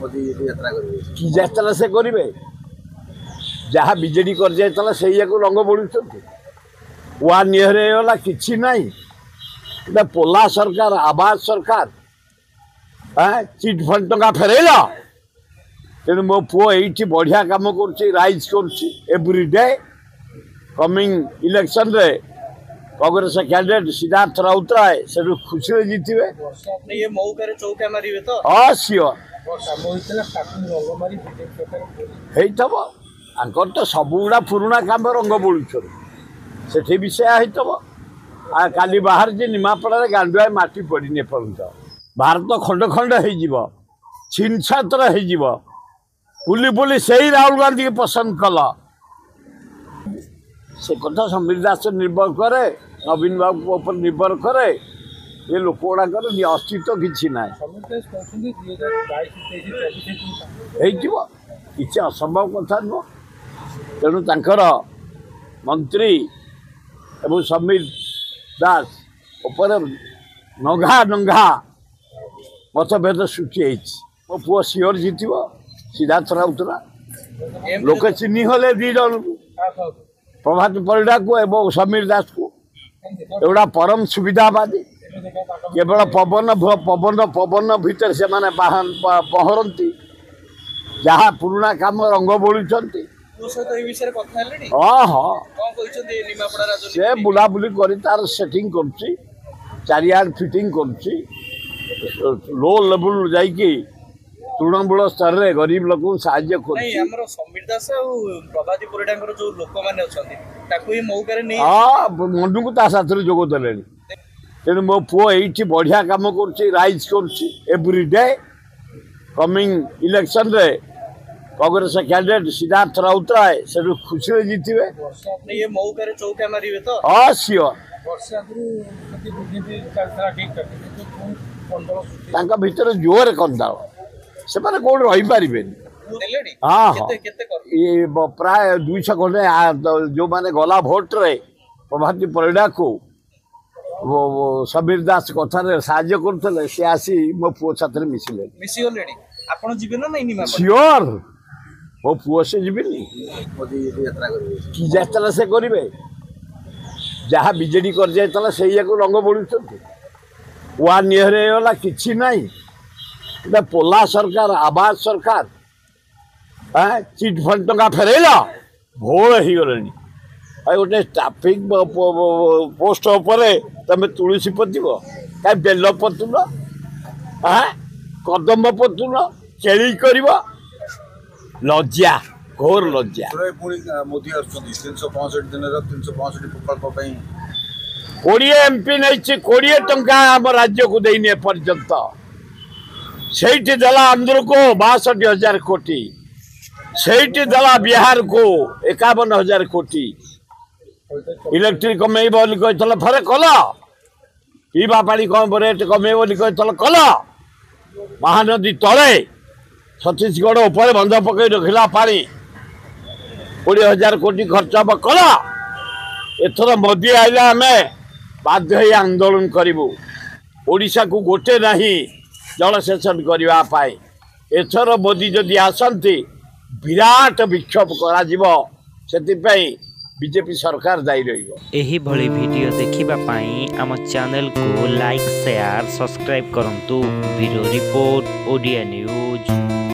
कि यात्रा से करेंगे जहाँ बीजेडी कर जाता से रंग बोलुंट वन इयर होगा कि ना पोला सरकार आवाज सरकार चिट फंड टंका फेरल तेणु मो पुओ ये बढ़िया कम कर एवरीडे कमिंग इलेक्शन रे कांग्रेस कैंडिडेट सिद्धार्थ राउतराय से खुशी जीतवे ये मौका चौका मारे तो हाँ सियोर होकर तो सबुगुड़ा पुराणा काम रंग बोलुन से भी से काली बाहर जे निमापड़ा गांडुआ माटी पड़ने पर्यंत भारत खंड खंड हो छिन छात्र हो बुली बुली से ही राहुल गांधी के पसंद कल से कथा समीर दास निर्भर करे नवीन बाबू ऊपर निर्भर करे ये लोक गुड़ाकर अस्तित्व किसी ना किसी असंभव कथा नुह तेणु तांकर मंत्री एवं समीर दास उपर नंगा नंगा मतभेद सृष्टि मो पुओ सियोर जीत सिद्धार्थ राउतराय लोक चिन्ह हले दी जन प्रभात परिडा को एवं समीर दास को एगुड़ा परम सुविधावादी केवल पवन पवन पवन भितर से माने पहरती जहाँ पुराणा काम रंग बोलुंट हाँ हाँ से बुलाबुली कर तार सेटिंग कर चारियाड फिटिंग कर लो लेवल जाइकी तृणमूल स्तर में गरीब लोक साहाଯ୍य मंडू को जोग दे तेणु मो पुओ ये बढ़िया कम कर एवरीडे कमिंग इलेक्शन रे कांग्रेस कैंडिडेट सिद्धार्थ राउतराय से खुशी जीतवे ये मौका चौका मारे तो हाँ सियोर भीतर जोर कंदाल से कौन रही पारे हाँ हाँ ये प्राय 200 खंडे जो मैंने गला भोट रे प्रभाती परिडा को वो समीर दास कथार साहाଯ୍य करते सी आसी मो पुओ साथ मिसिले सियोर मो पुओ से जीविनी कि यात्रा से करेंगे जहाँ बीजेडी कर जाता से रंग बोलुंट वन इयर होगा कि ना पोला सरकार आवाज सरकार चिट फंड टंका फेरल भोल हो गले गोटे ट्राफिक पोस्ट तुम तुलसी पतुल क्या बेल पतुल कदम पतुल चेली कर लज्जा घोर लज्जा मोदी 365 दिन 365 प्रकल्प 20 एमपी नहीं 20 टंका आम राज्य को देने पर्यंत से दला आंध्र को 62,000 कोटी से दला बिहार को 51,000 कोटी इलेक्ट्रिक कमे थे कल पीवा पानी कम रेट कमे कल महानदी तले छत्तीसगढ़ उपर बंध पकई रखला पानी 20,000 कोटी खर्च हम कल एथर मोदी आइला आम बाध्य आंदोलन करूँ ओडिशा को गोटे नहीं जलसेचन करने एथर मोदी जदि आसती विराट विक्षोभ कर बीजेपी सरकार दायी रही वीडियो देखिबा पाई आम चैनल को लाइक शेयर सब्सक्राइब करंतु। Bureau report Odia news.